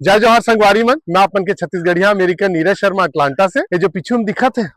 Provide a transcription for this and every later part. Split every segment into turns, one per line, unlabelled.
जय जवाहर संगवारी मन, मैं अपन के छत्तीसगढ़िया अमेरिकन नीरज शर्मा अटलांटा से। ये जो पीछे में दिखत है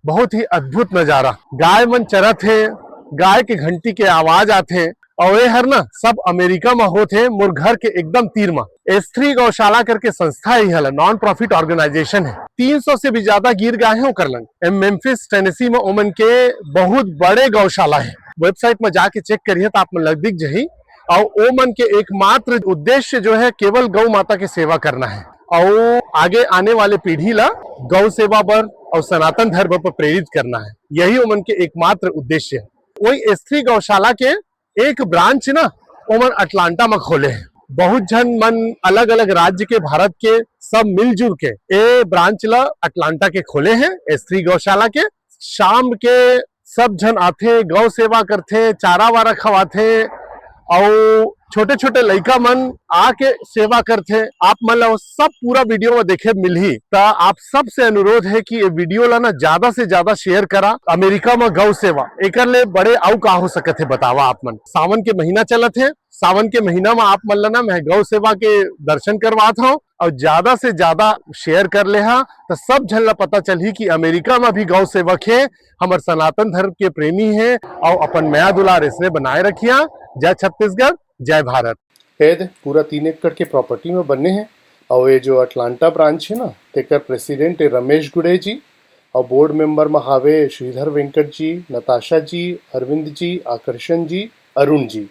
बहुत ही अद्भुत नजारा। गाय मन चरत है, गाय के घंटी के आवाज आते और ये हर ना सब अमेरिका में होते। मोर घर के एकदम तीर में S3 गौशाला करके संस्था ही है, नॉन प्रॉफिट ऑर्गेनाइजेशन है। 300 से भी ज्यादा गिर गाय हो कर लंग मेम्फिस टेनेसी में ओमन के बहुत बड़े गौशाला है। वेबसाइट में जाके चेक करिए तो आप मन लग दिख जही। और ओ मन के एकमात्र उद्देश्य जो है केवल गौ माता की सेवा करना है और आगे आने वाले पीढ़ी ला गौ सेवा पर और सनातन धर्म पर प्रेरित करना है। यही ओमन के एकमात्र उद्देश्य है। वही S3 गौशाला के एक ब्रांच ना ओमन अटलांटा में खोले हैं। बहुत जन मन अलग अलग राज्य के भारत के सब मिलजुल के ए ब्रांच ला अटलांटा के खोले हैं। S3 गौशाला के शाम के सब जन आते, गौ सेवा करते, चारा वारा खवाते और छोटे छोटे लड़का मन आके सेवा करते। आप मन ला सब पूरा वीडियो में देखे मिलही। तो आप सब से अनुरोध है कि ये वीडियो ला ना ज्यादा से ज्यादा शेयर करा। अमेरिका में गौ सेवा एकर ले बड़े आउ का हो सकत है बतावा आप मन। सावन के महीना चलत है, सावन के महीना में आप मन ला ना मैं गौ सेवा के दर्शन करवात हूँ और ज्यादा से ज्यादा शेयर कर ले हा तो सब झन ला पता चलही कि अमेरिका में भी गौ सेवक है, हमार सनातन धर्म के प्रेमी है और अपन नया दुलार इसने बनाए रखिया। जय छत्तीसगढ़, जय भारत।
पूरा 3 एकड़ के प्रॉपर्टी में बने हैं और ये जो अटलांटा ब्रांच है ना तेकर प्रेसिडेंट है रमेश गुड़े जी और बोर्ड मेंबर में हावे श्रीधर वेंकट जी, नताशा जी, अरविंद जी, आकर्षण जी, अरुण जी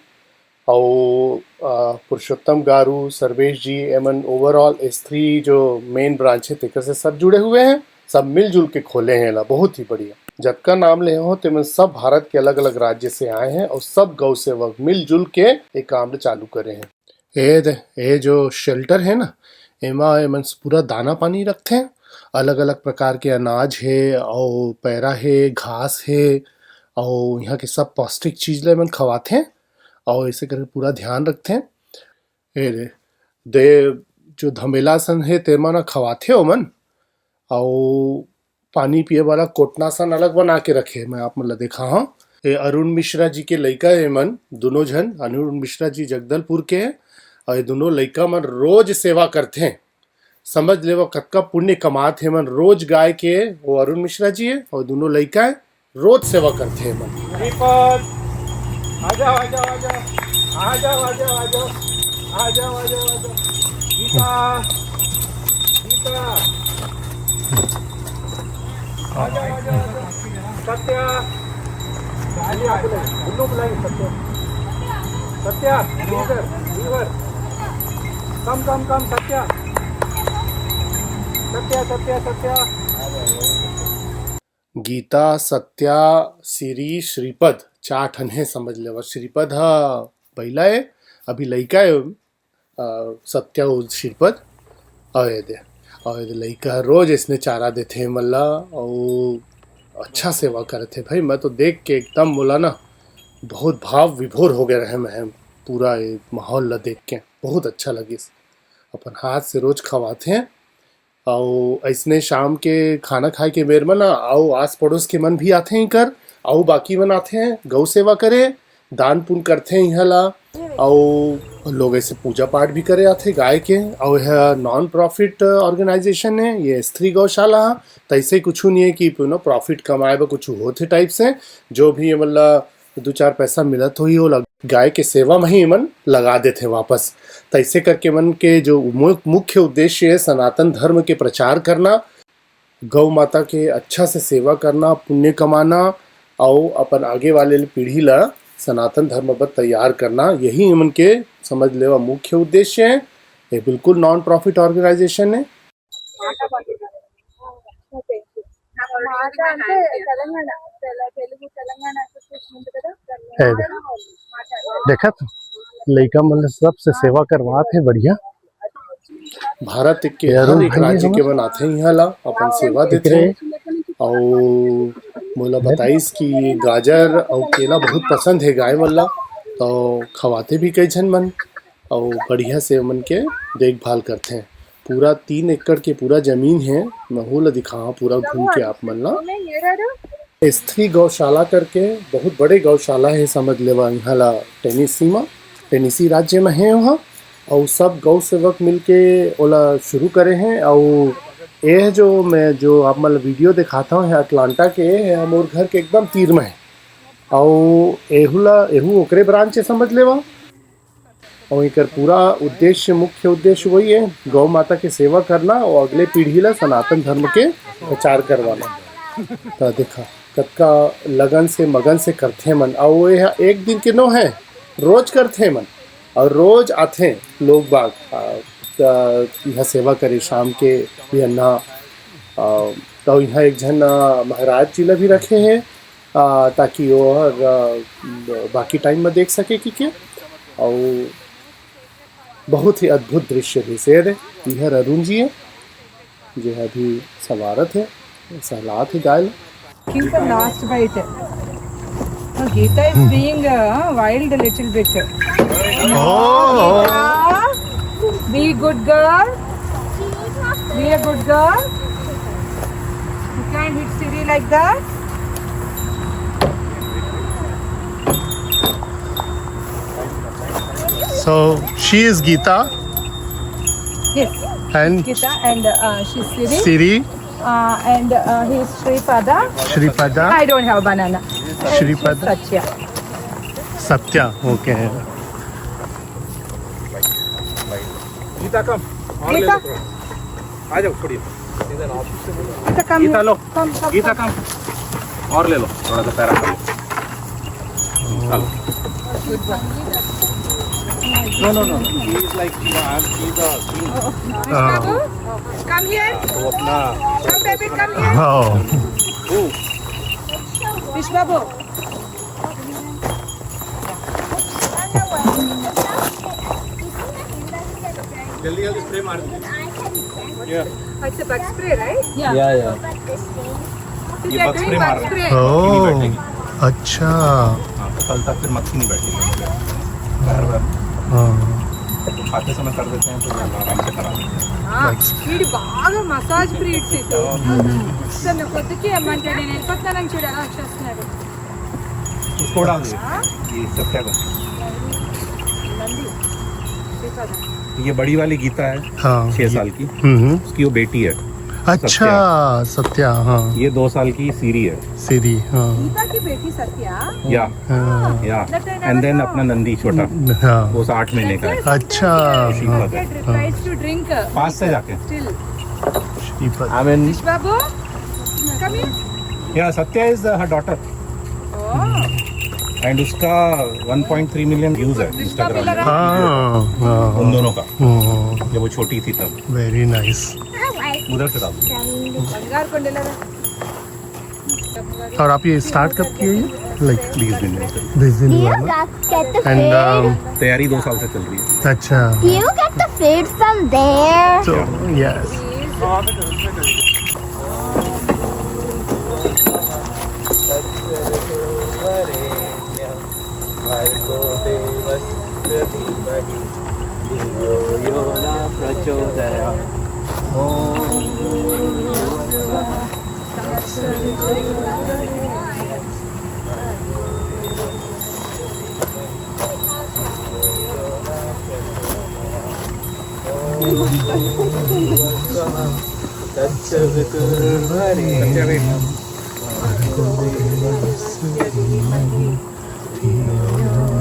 और पुरुषोत्तम गारू, सर्वेश जी। एमन ओवरऑल S3 जो मेन ब्रांच है तेकर से सब जुड़े हुए हैं, सब मिलजुल के खोले हैं ला। बहुत ही बढ़िया। जबका नाम ले हो तो सब भारत के अलग अलग राज्य से आए हैं और सब गौ सेवक मिलजुल के एक काम चालू करे हैं। ये जो शेल्टर है ना एमा एमन पूरा दाना पानी रखे हैं। अलग अलग प्रकार के अनाज है और पैरा है, घास है और यहाँ के सब पौष्टिक चीज ले एमन खवाते हैं और इसे करके पूरा ध्यान रखते हैं। दे जो धमेलासन है तेमा ना खवाते हो मन और पानी पिए वाला कोटनासन अलग बना के रखे। मैं आप मतलब देखा हाँ। ये अरुण मिश्रा जी के लड़का है मन, दोनों जन। अरुण मिश्रा जी जगदलपुर के हैं और ये दोनों लड़का मन रोज सेवा करते हैं। समझ ले वो कक्का पुण्य कमाते हैं मन। रोज गाय के वो अरुण मिश्रा जी है और दोनों लड़का है रोज सेवा करते हैं मन।
आजाओ आजाओ आजाओ आजाओ आजाओ आजाओ आजाओ आजाओ आजाओ गीता गीता आजाओ आजाओ आजाओ सत्या बुल्लू बुलाएंगे। सत्या सत्या लीवर लीवर कम कम कम सत्या सत्या सत्या सत्या
गीता, सत्या, सिरी, श्रीपद 4 ठन है समझ ले। श्रीपद हा पहला है, अभी लड़का है सत्या और श्रीपद और लड़का रोज इसने चारा देते हैं मल्ला और अच्छा सेवा करते भाई। मैं तो देख के एकदम बोला ना बहुत भाव विभोर हो गए रहे। मैं पूरा ये माहौल ला देख के बहुत अच्छा लगी। अपन हाथ से रोज खवाते हैं और ऐसने शाम के खाना खाए के बेर में ना आओ आस पड़ोस के मन भी आते हैं कर आओ बाकी मन आते हैं गौ सेवा करे, दान पुण्य करते हैं यहाँ ला और लोग ऐसे पूजा पाठ भी करे आते गाय के। और यह नॉन प्रॉफिट ऑर्गेनाइजेशन है ये S3 गौशाला। तो ऐसे कुछ नहीं है कि प्रॉफिट कमाए ब कुछ होते टाइप से। जो भी मतलब 2-4 पैसा मिलत हो ही वो गाय के सेवा में ही मन लगा देते वापस। तो ऐसे करके मन के जो मुख्य उद्देश्य है सनातन धर्म के प्रचार करना, गौ माता के अच्छा से सेवा करना, पुण्य कमाना और अपन आगे वाले पीढ़ी ला सनातन धर्म पर तैयार करना, यही मन के समझ लेवा मुख्य उद्देश्य है। ये बिल्कुल नॉन प्रॉफिट ऑर्गेनाइजेशन है।
देखा तो लड़का मतलब सबसे सेवा करवाते हैं बढ़िया।
भारत के हर एक राज्य के बनाते हैं यहाँ ला अपन सेवा देते हैं। और मोला बताइस कि गाजर और केला बहुत पसंद है गाय वाला तो खवाते भी कई जन मन और बढ़िया से मन के देखभाल करते हैं। पूरा 3 एकड़ के पूरा जमीन है। मैं हो ला दिखाऊँ पूरा घूम के आप मन ला। S3 गौशाला करके बहुत बड़े गौशाला है समझ लेवा यहाँ ला टेनेसी राज्य में है वहाँ और सब गौ सेवक मिलके ओला शुरू करे हैं। और ये जो मैं जो आप मतलब वीडियो दिखाता हूँ अटलांटा के, है मोर घर के एकदम तीर में है। और एहू ओकरे ब्रांच है समझ लेवा। और एकर पूरा उद्देश्य, मुख्य उद्देश्य वही है, गौ माता की सेवा करना और अगले पीढ़ी ला सनातन धर्म के प्रचार करवाना। तो देखा कतका लगन से मगन से करथे मन। और वो यहाँ एक दिन के नो है, रोज करथे मन और रोज आथे लोग बाग यहाँ सेवा करे शाम के भी अन्ना। तो यहाँ एक जन महाराज जी ला भी रखे हैं ताकि वो बाकी टाइम में देख सके कि क्या। और बहुत ही अद्भुत दृश्य भी शेर है। यह अरुण जी है जो है अभी सवारत है, सहलात है गाय।
King the last bite. No, Geeta is being wild a little bit.
Oh.
Geeta, be good girl. Be a good girl. You can't hit Siri like that.
So she is Geeta
Yes,
and
Geeta and she's Siri.
Siri,
And he's Shripada.
Shripada,
I don't have banana.
Shripada,
Satya.
Satya. Okay.
Gita कम और ले लो
गीता?
थोड़ा। आ जाओ थोड़ी
Geeta, come
Gita
here.
Low
Come, come,
Gita कम और ले लो थोड़ा सा para कर लो। चलो no he is like he is a
Babu, come here.
तो अपना
Come, baby, come here.
Oh.
Fish Babu.
जल्दी जल्दी स्प्रे मार दीजिए।
It's a bug spray, right?
या
So
ये
they are
bug
doing
spray
bug
मार
spray.
Oh. अच्छा.
हाँ तो कल तक फिर मक्खी नहीं बैठेगी बार बार
हाँ.
खाते समय कर देते हैं तो आराम से करा देते हैं।
వీడి బాగా మసాజ్ బ్రీడ్స్ ఇది అసలు కొద్దికి ఏమంటాడు నేను వెళ్ళిపోతున్నానని చూడు ఎలా వచ్చేస్తున్నాడు
उसको डाल दीजिए ये सत्या को। ये बड़ी वाली गीता है
हाँ.
6 साल की, उसकी वो बेटी है।
अच्छा सत्या. हाँ.
ये 2 साल की सीरी है।
Siri. हाँ.
గీతా కి బేటీ సత్య
या
हाँ.
एंड देन अपना नंदी छोटा
हाँ.
वो 8 महीने का है।
अच्छा. हाँ.
tries to drink
पास से जाके
still
Shripad.
I mean
Fish Babu come here
या Satya is her daughter
oh
and उसका 1.3 मिलियन व्यूज है इंस्टाग्राम में
हाँ.
उन
हाँ.
दोनों का जब वो छोटी थी तब।
Very nice.
उधर से डाल दीजिए।
బంగారు కొండలరా
और आप ये स्टार्ट कब किए ये? लाइक
20 दिन में।
20 दिन
Do you
हुआ ना?
get the
And
food?
तैयारी 2 साल से चल रही है।
अच्छा.
Do you get the food from there?
So yes.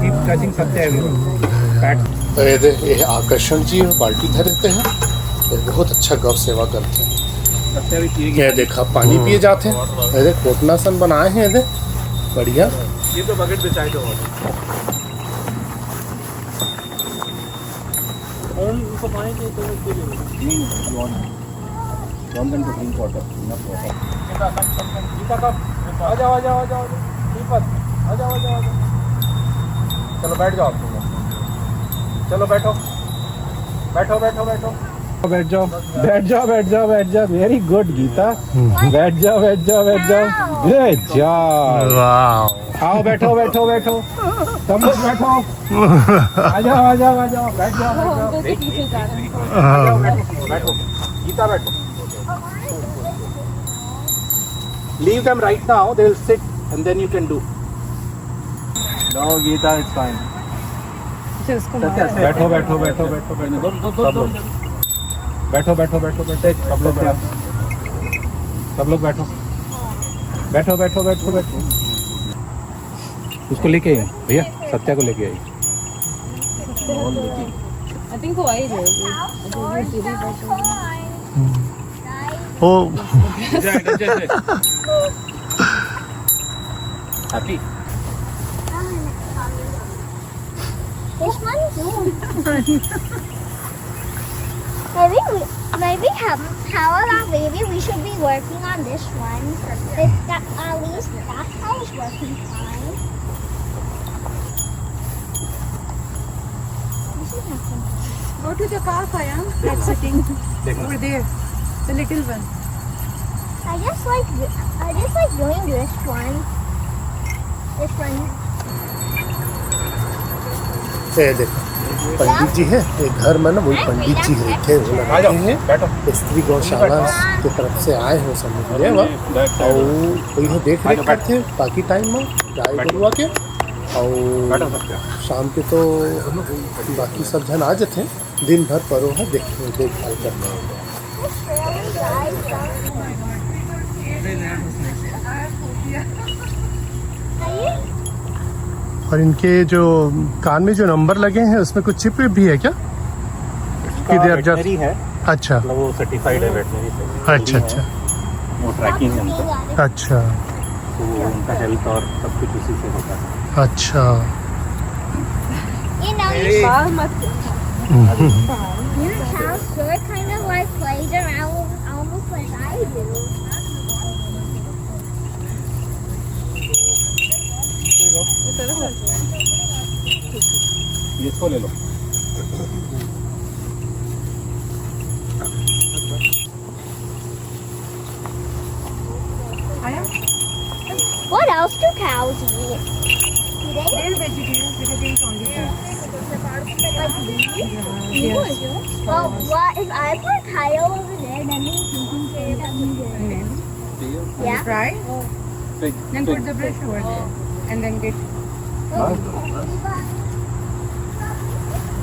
Keep touching Satya everyone. Pat
तो ये आकर्षण जी बाल्टी धर देते हैं, ये बहुत अच्छा गौ सेवा करते हैं।
सत्या भी पिएगी।
ये देखा पानी पिए जाते हैं, ये देख कोटनासन बनाए हैं, ये देख बढ़िया।
ये तो बकेट बिछाए थे उनको पानी चाहिए तो उसके लिए want them to drink water, enough water. Gita कब आ जाओ दीपक आ जाओ चलो बैठ जाओ आप लोग। चलो बैठो बैठ जाओ वेरी गुड गीता बैठ जाओ गुड जॉब
Wow.
आओ बैठो तुम लोग बैठो आ जाओ बैठ जाओ बैठो गीता बैठो leave them right now they will sit and then you can do no Geeta it's fine
से उसको
सत्या
मारा।
बैठो बैठो बैठो बैठो बैठो सब लोग बैठो बैठो बैठो बैठो सब लोग बैठो सब लोग बैठो बैठो बैठो बैठो बैठो उसको लेके आइए भैया सत्या को लेके आइए
I think वो आई जाएगी।
ओ
happy
This one's maybe how about maybe we should be working on this one. At least that house working fine. This is nothing.
Go to the car, Kayam. That's sitting over there. The little one.
I just like doing this one. This one.
ये देखो पंडित जी है, एक घर में ना वही पंडित जी रहते हैं, वो
आ
लगे
जाओ
हैं
बैठो
स्त्री गौशाला की तरफ से आए हैं समझ रहे वह और वही देख रेख करते हैं बाकी टाइम में गाय गरुआ के और
बैठो सत्या
शाम के तो बाकी सब जन आ जाते हैं, दिन भर परो है देखभाल करते हैं। और इनके जो कान में जो नंबर लगे हैं उसमें कुछ चिप भी है क्या? कि they are just-
वेटनरी है
अच्छा
मतलब वो सर्टिफाइड है वेटनरी से
अच्छा अच्छा
वो ट्रैकिंग है उनका
अच्छा
तो उनका हेल्थ और सब कुछ उसी से होता है
अच्छा
You know, your house sort kind of like plays around almost like I do.
इसको ले लो
What else do cows eat? Do they
They're vegetarians because they eat only fruits.
like bees? Well, what if I put Kyle over there? Then we can get
And
Yeah.
fry. Then put the brush over there. And then get.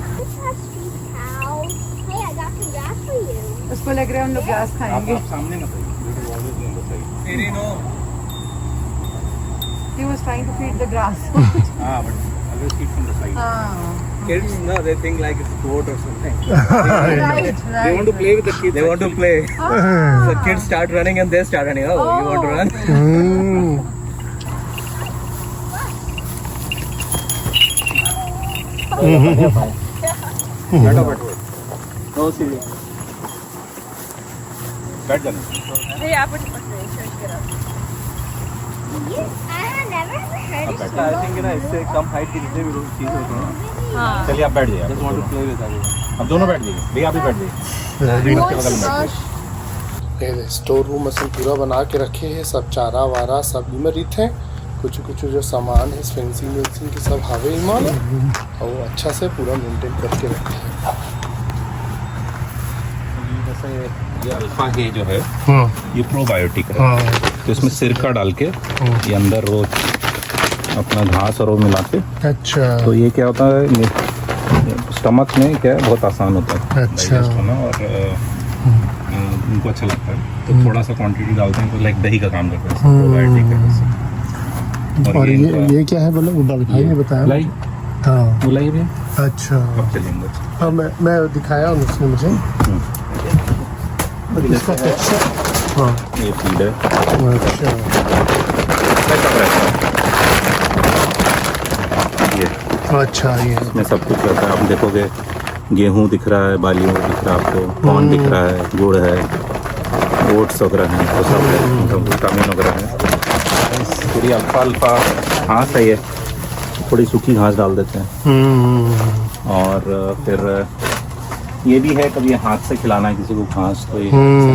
Let's have sweet cows. Hey, I got some grass for you.
उसको लग रहा है हम लोग घास
आप
खाएंगे.
सामने मत आइए
He was trying to feed the grass.
हाँ but always eat from the side
Kids, no, they think like it's goat or something.
Right,
They want to play with the kids. They want to play. The kids start running and they start running. Oh, you want to run?
बैठो बैठो
No, silly.
बैठ जाना
I have never heard of
बैठो
I think इससे कम height की जितने भी लोग चीज होती हैं,
चलिए आप बैठ जाइए
just want to play with everyone.
अब दोनों बैठ जाइए भैया आप भी बैठ जाइए बच्चे बगल में बैठ जाइए
ये स्टोर रूम असम पूरा बना के रखे हैं, सब चारा वारा सब इमरित है, कुछ कुछ जो सामान है फेंसिंग वेंसिंग की सब हावे इमान और अच्छा से पूरा मेंटेन करके रखे हैं।
जैसे ये अल्फा के जो है ये प्रोबायोटिक है तो इसमें सिरका डाल के ये अंदर रोज अपना घास और वो मिला के
अच्छा
तो ये क्या होता है स्टमक में क्या है बहुत आसान होता है
अच्छा।
digest होना और उनको अच्छा लगता है तो थोड़ा सा क्वांटिटी डालते हैं तो लाइक दही का काम करता है प्रोबायोटिक है वैसे।
और
इनका-
ये क्या है बोला वो भाई ने बताया
मलाई
हाँ
मलाई भी
अच्छा
अब चलेंगे
हाँ मैं दिखाया उसने मुझे इसका टेक्सचर हाँ
ये फीड है
अच्छा
ऐसा रहता है ये
अच्छा ये
इसमें सब कुछ रहता है आप देखोगे गेहूं दिख रहा है बालियों दिख रहा है आपको कॉर्न दिख रहा है गुड़ है ओट्स वगैरह हैं तो सब है मतलब विटामिन वगैरह है पूरी अल्फा घास है ये थोड़ी सूखी घास डाल देते हैं और फिर ये भी है कभी हाथ से खिलाना है किसी को घास तो ये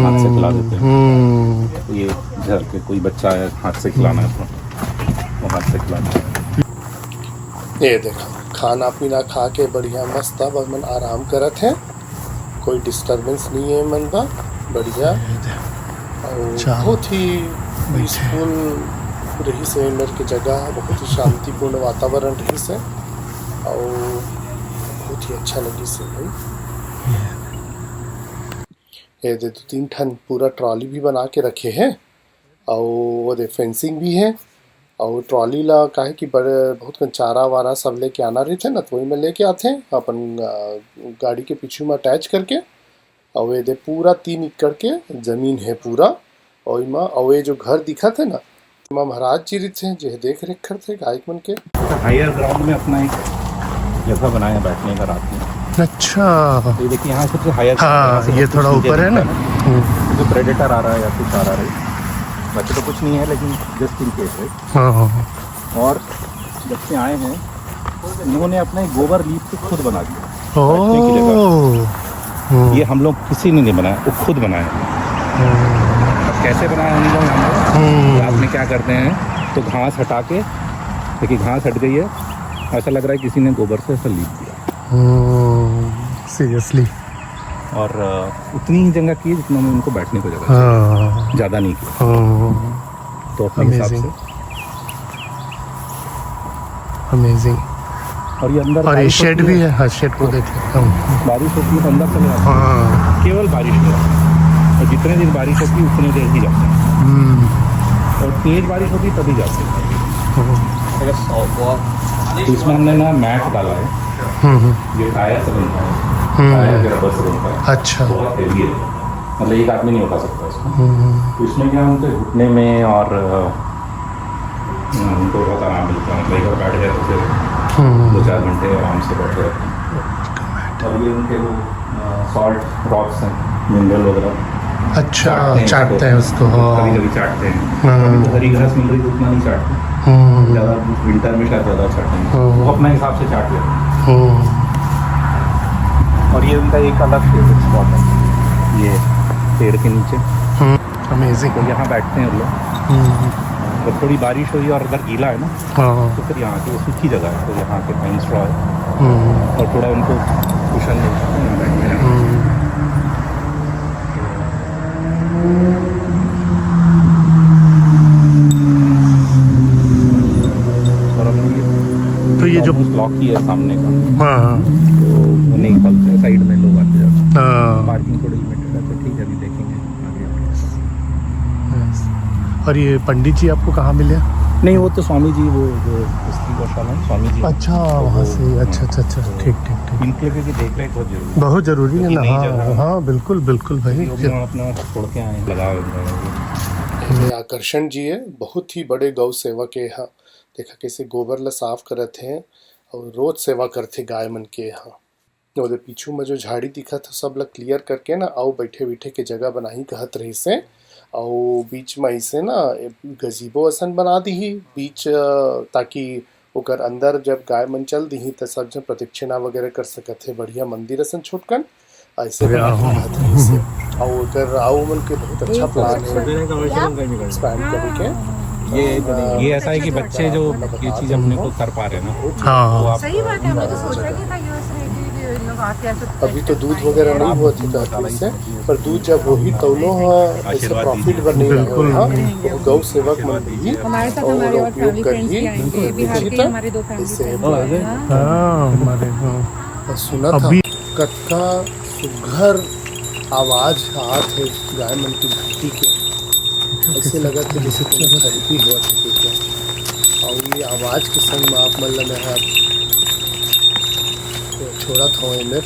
हाथ से खिला देते हैं तो ये घर के कोई बच्चा है हाथ से खिलाना है तो वो हाथ से खिलाना है
ये देखो खाना पीना खा के बढ़िया मस्त अब मन आराम करत है, कोई डिस्टरबेंस नहीं है मन बा बढ़िया और बहुत ही पीसफुल रही से मेरे की जगह बहुत ही शांतिपूर्ण वातावरण रही से और बहुत ही अच्छा लगी से भाई। ये दे 2-3 ठन पूरा ट्रॉली भी बना के रखे हैं और वो दे फेंसिंग भी है और ट्रॉली ला काहे कि बड़े बहुत कन चारा वारा सब लेके आना रही थे ना, तो वही में लेके आते हैं अपन गाड़ी के पीछे में अटैच करके। और ये दे पूरा 3 एकड़ के जमीन है पूरा, और इमा और ये जो घर दिखा थे ना इमा महाराज जी थे जो देख रेख करते गाय मन के।
हायर ग्राउंड में अपना एक जगह बनाया बैठने का रात में।
अच्छा
ये देखिए यहाँ सबसे हायर,
हाँ ये थोड़ा ऊपर है ना,
जो प्रेडेटर आ रहा है या कुछ आ रहा है, बाकी तो कुछ नहीं है लेकिन जस्ट इन केस है।
हाँ
और जब से आए हैं इन्होंने अपना एक गोबर लीप से खुद बना दिया।
ओह
ये हम लोग किसी ने नहीं बनाया, वो खुद बनाया। अब कैसे बनाया हम लोग, रात में क्या करते हैं तो घास हटा के, देखिए घास हट गई है, ऐसा लग रहा है किसी ने गोबर से ऐसा लीप दिया।
सीरियसली।
और उतनी ही जगह की जितना में उनको बैठने को जगह
हाँ
ज़्यादा नहीं की, तो अपने हिसाब से।
अमेजिंग।
और ये अंदर
और ये
बारिश
शेड
होती
भी है, हर शेड को देख लेता हूँ।
बारिश होती है तो अंदर चले जाते
हाँ
हैं, केवल बारिश में। और जितने दिन बारिश होती है उतने देर ही जाते हैं, और तेज बारिश होती है तभी जाते हैं। तो इसमें हमने ना मैट डाला है, ये टायर से बनता है, टायर के रबर से बनता है।
अच्छा
बहुत हेवी है, मतलब एक आदमी नहीं उठा सकता इसमें। तो इसमें क्या उनके घुटने में और उनको बहुत आराम मिलता है, मतलब एक बार बैठ गए तो फिर 2-4 घंटे आराम से बैठे रहते हैं। और ये उनके वो सॉल्ट रॉक्स हैं, मिनरल वगैरह
अच्छा चाटते हैं उसको।
कभी कभी चाटते हैं। अभी तो हरी घास मिल रही तो उतना नहीं चाटते, ज़्यादा विंटर में शायद ज़्यादा चाटेंगे, वो अपने हिसाब से चाट लेते हैं। और ये उनका एक अलग फेवरेट स्पॉट है, ये पेड़ के नीचे।
अमेजिंग।
तो यहाँ बैठते हैं वो लोग। जब थोड़ी बारिश हुई और अगर गीला है ना तो फिर यहाँ की वो सूखी जगह है, तो यहाँ के पाइन स्ट्रॉ है और थोड़ा उनको कुशन मिलता है यहाँ बैठने हैं।
तो ये जो
ब्लॉक ही है सामने का,
हाँ
तो वो नहीं खोलते, साइड में लोग आते जाते हैं। पार्किंग थोड़ी लिमिटेड है, तो ठीक है, अभी देखेंगे आगे।
और ये पंडित जी आपको कहाँ मिले?
नहीं, वो तो स्वामी जी, वो जो स्त्री गौशाला है स्वामी जी।
अच्छा वहाँ से। अच्छा अच्छा अच्छा, ठीक ठीक ठीक।
इनके लिए भी देख रेख
बहुत
बहुत जरूरी
जरूरी है ना।
नई
हाँ
जगह।
हाँ बिल्कुल बिल्कुल भाई।
लोग यहाँ अपना छोड़ के आए, लगा
ये आकर्षण जी है, बहुत ही बड़े गौ सेवा के यहाँ। देखा कैसे गोबर ला साफ करत हैं और रोज सेवा करते गाय मन के यहाँ। और पीछू में जो झाड़ी दिखा था सब ला क्लियर करके ना आओ बैठे बैठे के जगह बनाही कहत रही से। और बीच में ऐसे ना गजीबो असन बना दी ही बीच, ताकि ओकर अंदर जब गाय मन चल दी तो सब जन प्रदक्षिणा वगैरह कर सकत है। बढ़िया मंदिर असन छोटकन ऐसे और उधर आओ मन के बहुत अच्छा प्लान है एक्सपैंड करने के।
ये ऐसा है कि बच्चे जो ये चीज़ अपने को कर पा रहे हैं ना,
हाँ
वो आप
सही बात है, मैं तो सोच रही थी ना यूएस में लोग आते हैं तो
अभी तो दूध वगैरह नहीं हुआ था से, पर दूध जब वही तौलो ऐसे प्रॉफिट बन रहा गौ सेवक मन भी
हमारे साथ हमारे और फैमिली फ्रेंड्स भी आएंगे, बिहार के हमारे 2 फैमिली फ्रेंड्स।
सुना था कटका सुघर आवाज आत है गाय मन की घंटी के, ऐसे लगा था जैसे थेरेपी हुआ था। और ये आवाज के संग में आप मन लगा छोड़ा था में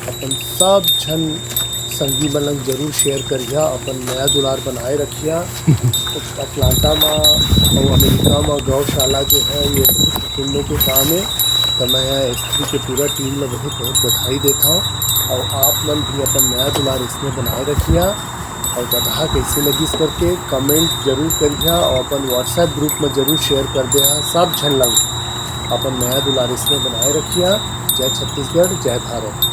अपन सब जन संगी मन जरूर शेयर करिया, अपन नया दुलार बनाए रखिया। अटलांटा में और अमेरिका में गौशाला जो है ये बहुत पुण्य के काम है, तो मैं स्त्री के पूरा टीम में बहुत बहुत बधाई देता हूँ। और आप मन भी अपन नया दुलार इसमें बनाए रखिया और गधा कैसे लगी इस करके कमेंट जरूर करिया और अपन व्हाट्सएप ग्रुप में जरूर शेयर कर दिया। सब झन लग अपन नया दुलार इसमें बनाए रखिया। जय छत्तीसगढ़, जय भारत।